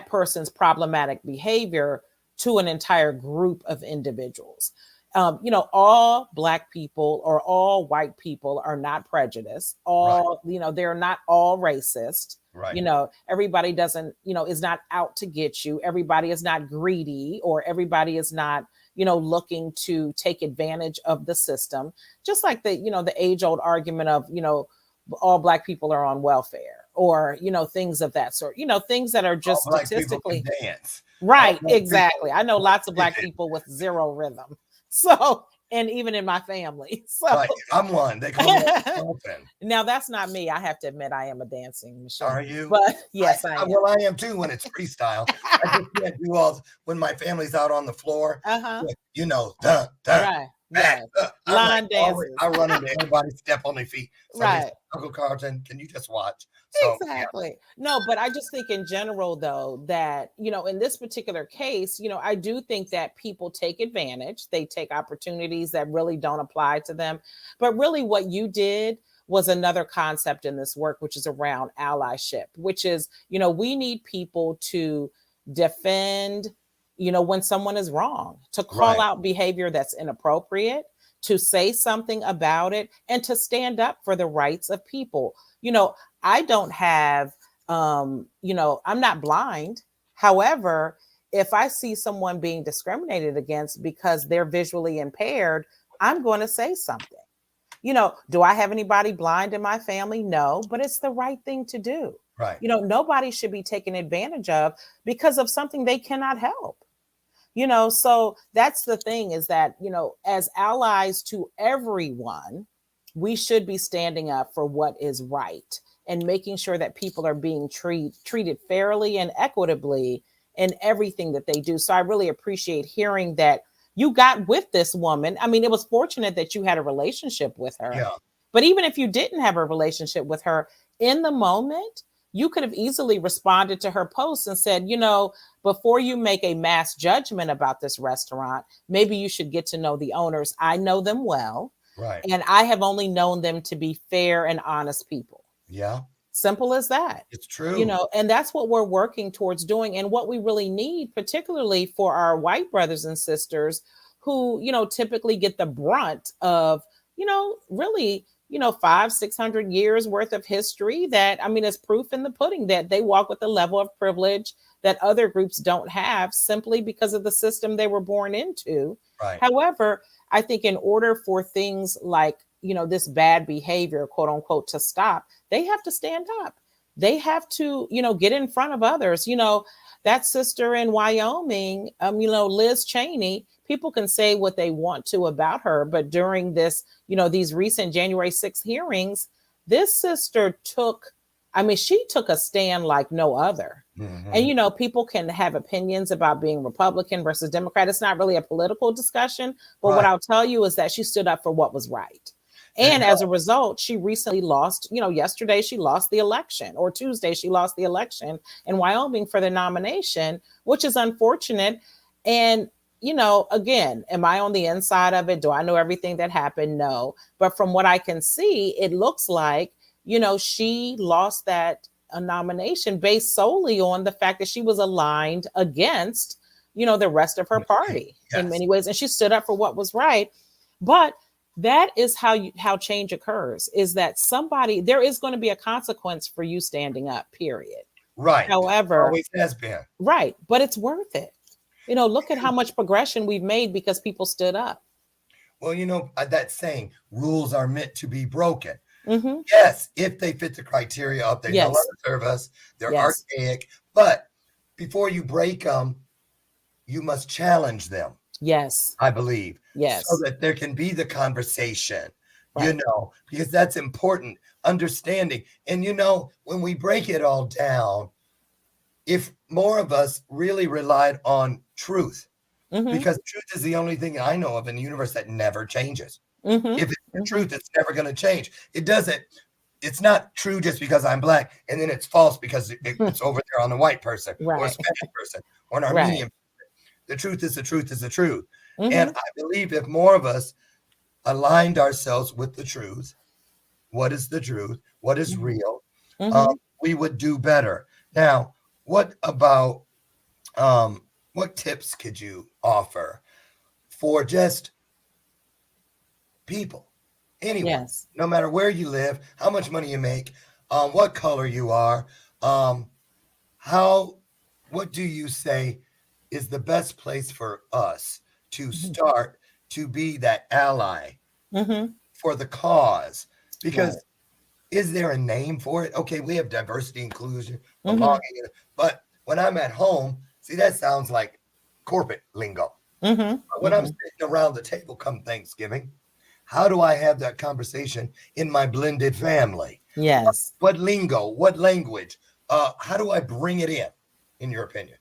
person's problematic behavior to an entire group of individuals. All Black people or all white people are not prejudiced. They're not all racist. Right. Everybody doesn't, is not out to get you. Everybody is not greedy, or everybody is not, looking to take advantage of the system. Just like the age old argument of, all Black people are on welfare, or, things of that sort, things that are just all Black statistically. people can dance. Right. Exactly. I know lots of Black people with zero rhythm. So, and even in my family. So right. I'm one. They call me Townsend. Now that's not me. I have to admit I am a dancing machine. Are you? But yes, I am. Well, I am too when it's freestyle. I just can't do all when my family's out on the floor. Right. Line dances. I run into everybody, step on their feet. Somebody Right. says, Uncle Carlton, can you just watch? So, Exactly. No, but I just think in general, though, that, in this particular case, I do think that people take advantage. They take opportunities that really don't apply to them. But really what you did was another concept in this work, which is around allyship, which is, we need people to defend, when someone is wrong, to call Right. out behavior that's inappropriate, to say something about it, and to stand up for the rights of people. I don't have, I'm not blind. However, if I see someone being discriminated against because they're visually impaired, I'm going to say something. Do I have anybody blind in my family? No, but it's the right thing to do. right. Nobody should be taken advantage of because of something they cannot help. So that's the thing, is that, as allies to everyone, we should be standing up for what is right and making sure that people are being treated fairly and equitably in everything that they do. So I really appreciate hearing that you got with this woman. I mean, it was fortunate that you had a relationship with her. Yeah. But even if you didn't have a relationship with her, in the moment, you could have easily responded to her post and said, before you make a mass judgment about this restaurant, maybe you should get to know the owners. I know them well. Right. And I have only known them to be fair and honest people. Yeah. Simple as that. It's true. And that's what we're working towards doing. And what we really need, particularly for our white brothers and sisters who, typically get the brunt of, really, 500-600 years worth of history that, is proof in the pudding that they walk with a level of privilege that other groups don't have simply because of the system they were born into. Right. However, I think in order for things like, this bad behavior, quote unquote, to stop, they have to stand up. They have to, get in front of others. That sister in Wyoming, Liz Cheney, people can say what they want to about her, but during this, these recent January 6th hearings, this sister she took a stand like no other. Mm-hmm. And, people can have opinions about being Republican versus Democrat. It's not really a political discussion, but what I'll tell you is that she stood up for what was right. And as a result, she recently lost, yesterday she lost the election, or Tuesday she lost the election in Wyoming for the nomination, which is unfortunate. And, again, am I on the inside of it? Do I know everything that happened? No. But from what I can see, it looks like, she lost that nomination based solely on the fact that she was aligned against, the rest of her party in many ways. And she stood up for what was right. But that is how change occurs, is that there is going to be a consequence for you standing up, period. Right. However, always has been. Right. But it's worth it. Look at how much progression we've made because people stood up. Well, that saying, rules are meant to be broken. Mm-hmm. Yes, if they fit the criteria of they no longer serve us, they're archaic. But before you break them, you must challenge them. Yes. I believe. Yes. So that there can be the conversation, because that's important. Understanding. And, when we break it all down, if more of us really relied on truth, because truth is the only thing I know of in the universe that never changes. If it's the truth, it's never going to change. It's not true just because I'm black, and then it's false because it's over there on the white person or a Spanish person or an Armenian person. The truth is the truth is the truth. And I believe if more of us aligned ourselves with the truth, what is the truth, what is real, we would do better. Now, what about, what tips could you offer for just people, anyone, no matter where you live, how much money you make, what color you are, what do you say is the best place for us to start to be that ally for the cause? Because is there a name for it? Okay, we have diversity, inclusion, belonging, but when I'm at home, see, that sounds like corporate lingo. But when I'm sitting around the table come Thanksgiving, how do I have that conversation in my blended family? Yes. What lingo, what language, how do I bring it in your opinion?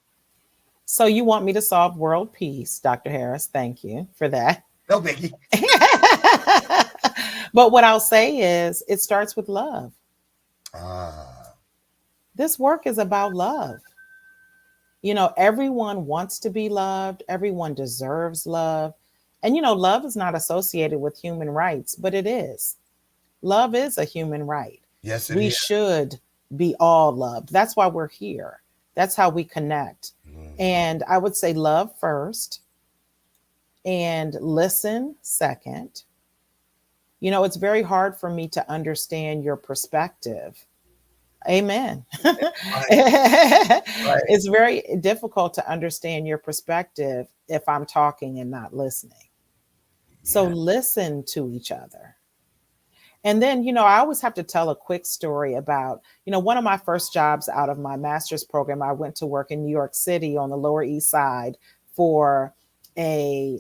So you want me to solve world peace, Dr. Harris. Thank you for that. No biggie. But what I'll say is it starts with love. This work is about love. Everyone wants to be loved. Everyone deserves love. And, love is not associated with human rights, but it is. Love is a human right. Yes, we should be all loved. That's why we're here. That's how we connect. And I would say love first and listen second. It's very hard for me to understand your perspective. Amen. It's very difficult to understand your perspective if I'm talking and not listening. So listen to each other. And then, I always have to tell a quick story about, one of my first jobs out of my master's program, I went to work in New York City on the Lower East Side for a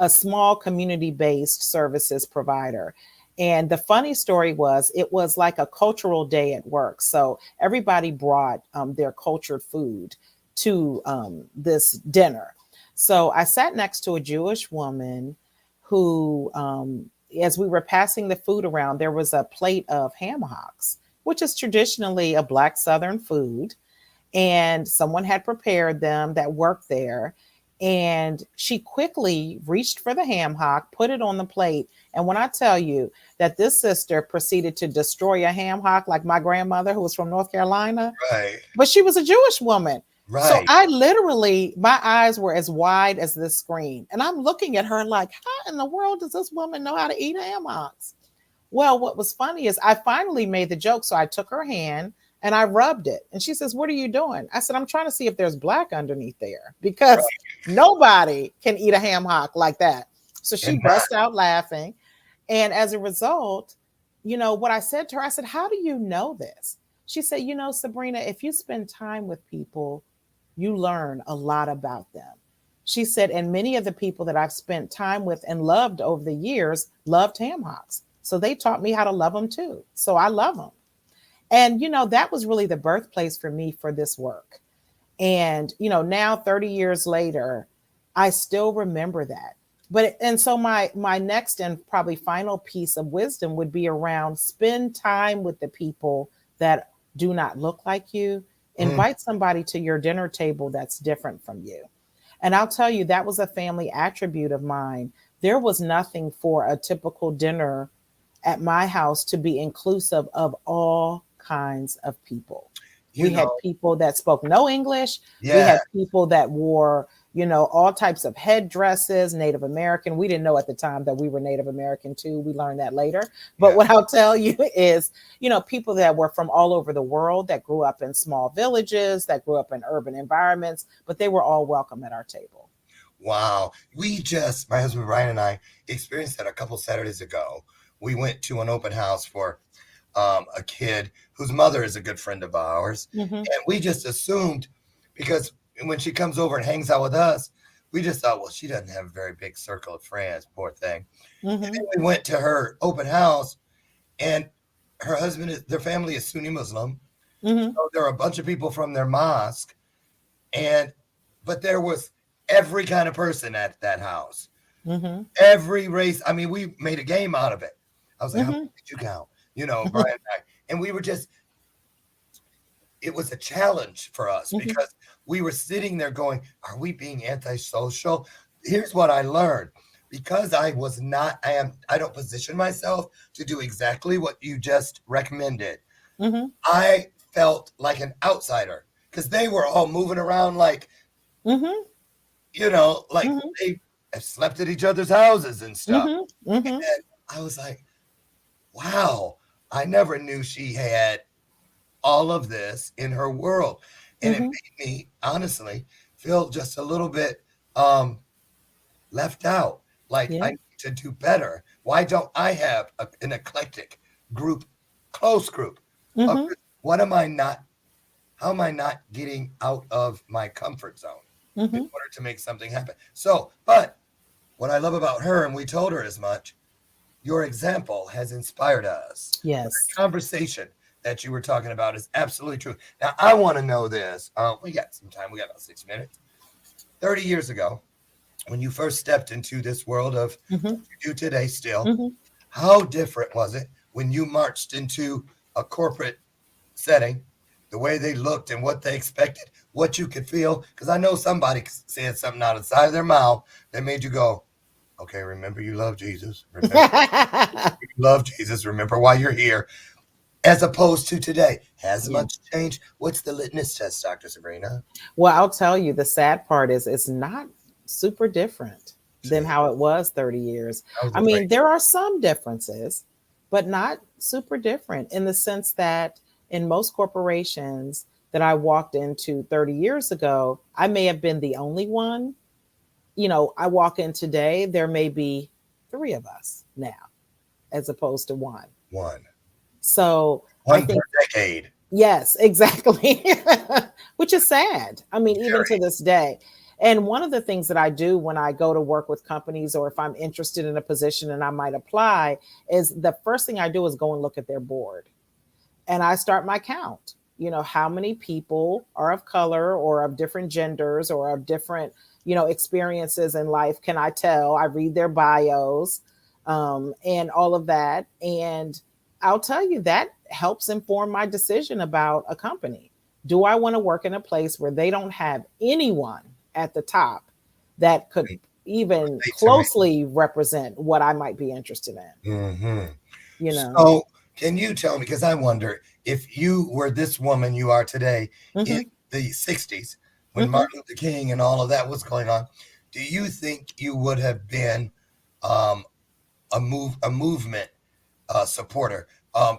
small community-based services provider. And the funny story was, it was like a cultural day at work. So everybody brought their cultured food to this dinner. So I sat next to a Jewish woman who, as we were passing the food around, there was a plate of ham hocks. which is traditionally a Black Southern food. And someone had prepared them that worked there. And she quickly reached for the ham hock, put it on the plate. And when I tell you that this sister proceeded to destroy a ham hock like my grandmother, who was from North Carolina, Right. but she was a Jewish woman. So Right. I literally, my eyes were as wide as this screen. And I'm looking at her like, how in the world does this woman know how to eat ham hocks? Well, what was funny is I finally made the joke. So I took her hand and I rubbed it. And she says, what are you doing? I said, I'm trying to see if there's black underneath there because nobody can eat a ham hock like that. So she burst out laughing. And as a result, you know, what I said to her, I said, how do you know this? She said, you know, Sabrina, if you spend time with people, you learn a lot about them. She said, and many of the people that I've spent time with and loved over the years loved ham hocks. So they taught me how to love them too. So I love them. And, you know, that was really the birthplace for me for this work. And, you know, now 30 years later, I still remember that. But, and so my next and probably final piece of wisdom would be around spend time with the people that do not look like you. Invite somebody to your dinner table that's different from you. And I'll tell you, that was a family attribute of mine. There was nothing for a typical dinner at my house to be inclusive of all kinds of people. We had people that spoke no English. Yeah. We had people that wore, you know, all types of headdresses, Native American. We didn't know at the time that we were Native American too. We learned that later. But what I'll tell you is, you know, people that were from all over the world that grew up in small villages, that grew up in urban environments, but they were all welcome at our table. Wow. My husband Brian and I experienced that a couple Saturdays ago. We went to an open house for a kid whose mother is a good friend of ours. And we just assumed, because when she comes over and hangs out with us, we just thought, well, she doesn't have a very big circle of friends, poor thing. And then we went to her open house, and her husband, their family is Sunni Muslim. So there are a bunch of people from their mosque, but there was every kind of person at that house. Every race. I mean, we made a game out of it. I was like, how many did you count? You know, Brian and I. And we were it was a challenge for us because we were sitting there going, are we being antisocial? Here's what I learned. Because I don't position myself to do exactly what you just recommended. I felt like an outsider because they were all moving around like, you know, like they slept at each other's houses and stuff. And I was like, wow, I never knew she had all of this in her world. And it made me, honestly, feel just a little bit left out. Like I need to do better. Why don't I have an eclectic group, close group? How am I not getting out of my comfort zone in order to make something happen? So, but what I love about her, and we told her as much, your example has inspired us. Yes. The conversation that you were talking about is absolutely true. Now, I want to know this. We got some time. We got about 6 minutes. 30 years ago, when you first stepped into this world of what you do today still, how different was it when you marched into a corporate setting, the way they looked and what they expected, what you could feel? Because I know somebody said something out of the side of their mouth that made you go, okay, remember you love Jesus. Remember you love Jesus. Remember why you're here. As opposed to today. Has much changed? What's the litmus test, Dr. Sabrina? Well, I'll tell you, the sad part is it's not super different than how it was 30 years. I mean, there are some differences, but not super different in the sense that in most corporations that I walked into 30 years ago, I may have been the only one. You know, I walk in today, there may be 3 of us now, as opposed to one. So one per decade. Yes, exactly. Which is sad. I mean, even to this day. And one of the things that I do when I go to work with companies, or if I'm interested in a position and I might apply, is the first thing I do is go and look at their board. And I start my count. You know, how many people are of color or of different genders or of different, you know, experiences in life can I tell? I read their bios and all of that. And I'll tell you that helps inform my decision about a company. Do I want to work in a place where they don't have anyone at the top that could even Relate to me. closely represent what I might be interested in? Mm-hmm. You know? So can you tell me, because I wonder if you were this woman you are today in the 60s, when Martin Luther King and all of that was going on, do you think you would have been a movement supporter?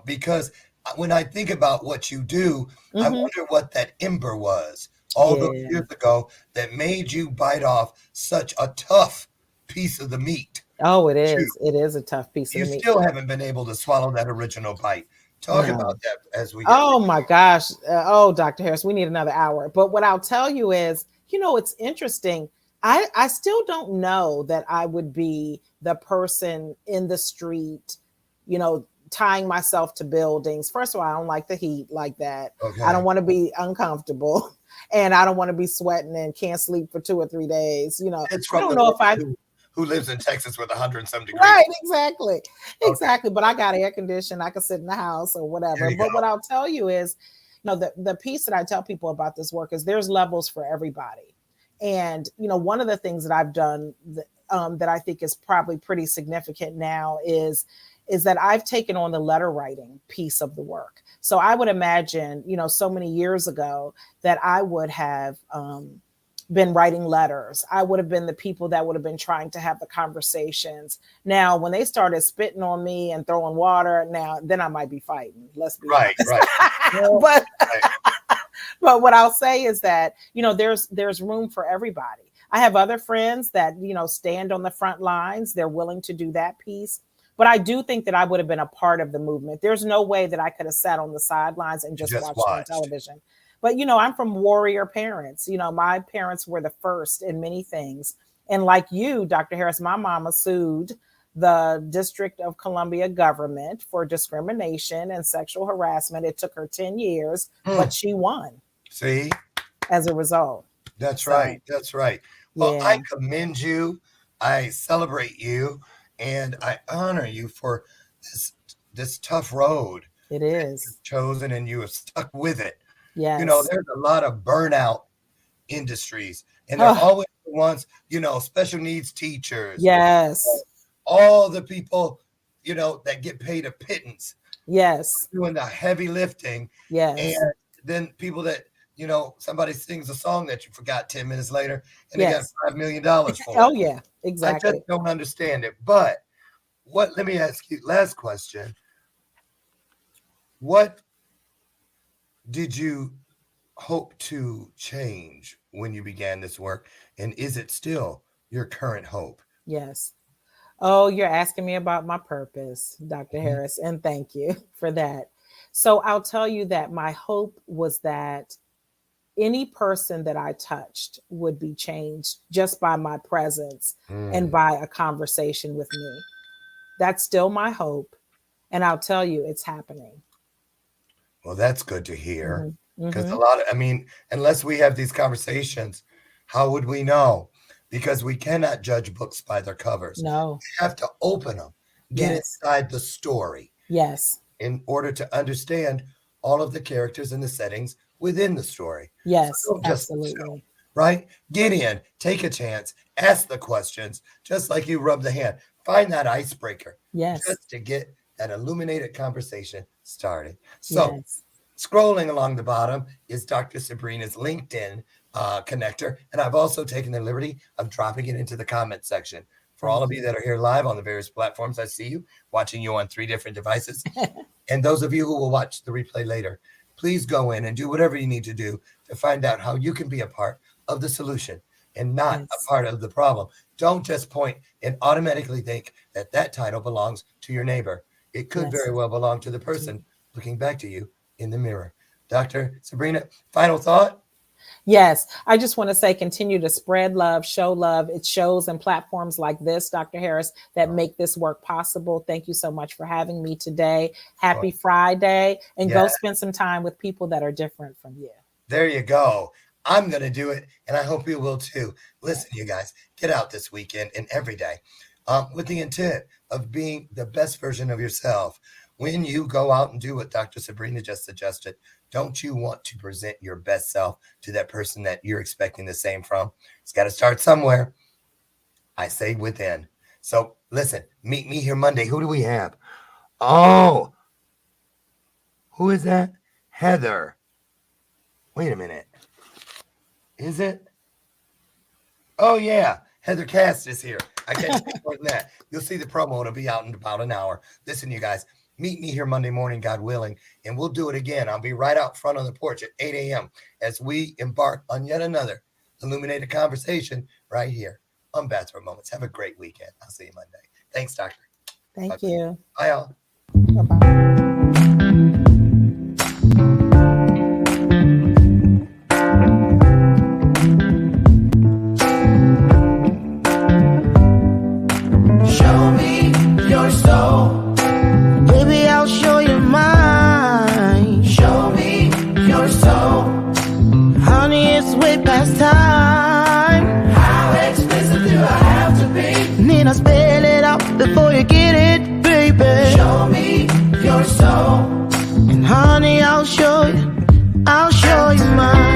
Because when I think about what you do, I wonder what that ember was all those years ago that made you bite off such a tough piece of the meat. Oh, it is. It is a tough piece of You the meat. still haven't been able to swallow that original bite. Talk No. about that as we get Oh my gosh. Dr. Harris, we need another hour. But what I'll tell you is, it's interesting. I still don't know that I would be the person in the street, tying myself to buildings. First of all, I don't like the heat like that. Okay. I don't want to be uncomfortable, and I don't want to be sweating and can't sleep for 2 or 3 days. It's from I don't know if I who lives in Texas with 100-some degrees. Right, exactly. But I got air conditioning. I can sit in the house or whatever. But what I'll tell you is, the piece that I tell people about this work is there's levels for everybody. And, one of the things that I've done that I think is probably pretty significant now is that I've taken on the letter writing piece of the work. So I would imagine, so many years ago that I would have been writing letters. I would have been the people that would have been trying to have the conversations. Now, when they started spitting on me and throwing water, then I might be fighting. Let's be honest. Right. But what I'll say is that, there's room for everybody. I have other friends that, stand on the front lines. They're willing to do that piece. But I do think that I would have been a part of the movement. There's no way that I could have sat on the sidelines and just watched on television. But, I'm from warrior parents. My parents were the first in many things. And like you, Dr. Harris, my mama sued the District of Columbia government for discrimination and sexual harassment. It took her 10 years, but she won. See? As a result. That's right. That's right. Well, I commend you. I celebrate you. And I honor you for this tough road. It is. You've chosen, and you have stuck with it. Yes. There's a lot of burnout industries, and they're always the ones, special needs teachers. Yes. All the people, that get paid a pittance. Yes. Doing the heavy lifting. Yes. And then people that, somebody sings a song that you forgot 10 minutes later, and they got $5 million for it. Oh, yeah, exactly. I just don't understand it. But let me ask you, last question. What did you hope to change when you began this work? And is it still your current hope? Yes. Oh, you're asking me about my purpose, Dr. Harris, and thank you for that. So I'll tell you that my hope was that any person that I touched would be changed just by my presence and by a conversation with me. That's still my hope. And I'll tell you, it's happening. Well, that's good to hear. Because unless we have these conversations, how would we know? Because we cannot judge books by their covers. No. We have to open them, get inside the story. Yes. In order to understand all of the characters and the settings within the story. Yes, So absolutely. Right? Get in, take a chance, ask the questions, just like you rub the hand. Find that icebreaker. Yes. Just to get that illuminated conversation started. So scrolling along the bottom is Dr. Sabrina's LinkedIn connector. And I've also taken the liberty of dropping it into the comment section. For all of you that are here live on the various platforms, I see you, watching you on 3 different devices. And those of you who will watch the replay later, please go in and do whatever you need to do to find out how you can be a part of the solution and not a part of the problem. Don't just point and automatically think that title belongs to your neighbor. It could very well belong to the person looking back to you in the mirror. Dr. Sabrina, final thought? Yes, I just want to say continue to spread love, show love. It shows and platforms like this, Dr. Harris, that make this work possible. Thank you so much for having me today. Happy Friday, and go spend some time with people that are different from you. There you go. I'm going to do it, and I hope you will too. Listen, you guys, get out this weekend and every day with the intent of being the best version of yourself. when you go out and do what Dr. Sabrina just suggested, don't you want to present your best self to that person that you're expecting the same from? It's got to start somewhere. I say within. So listen, meet me here Monday. Who do we have? Oh, who is that? Heather. Wait a minute. Is it? Oh, yeah. Heather Cast is here. I can't think more than that. You'll see the promo. It'll be out in about an hour. Listen, you guys, meet me here Monday morning, God willing, and we'll do it again. I'll be right out front on the porch at 8 a.m. as we embark on yet another illuminated conversation right here on Bathrobe Moments. Have a great weekend. I'll see you Monday. Thanks, Doctor. Thank you. Bye, all. Bye-bye. Show me your soul. Baby, I'll show you mine. Show me your soul. Honey, it's way past time. How explicit do I have to be? Need I spell it out before you get it, baby? Show me your soul. And honey, I'll show you mine.